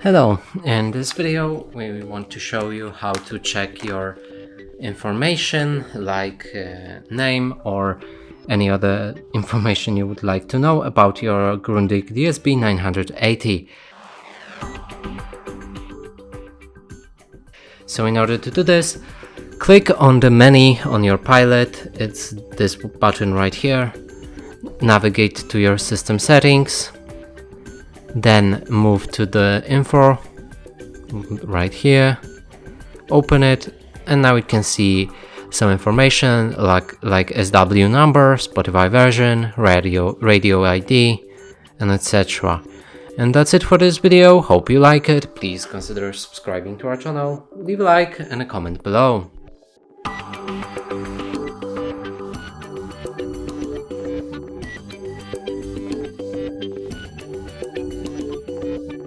Hello, in this video we want to show you how to check your information like name or any other information you would like to know about your Grundig DSB 980. So in order to do this, click on the menu on your Pilot. It's this button right here. Navigate to your system settings. Then move to the info right here, open it, and now you can see some information like SW number, Spotify version, radio ID, and etc. And that's it for this video. Hope you like it. Please consider subscribing to our channel, leave a like and a comment below.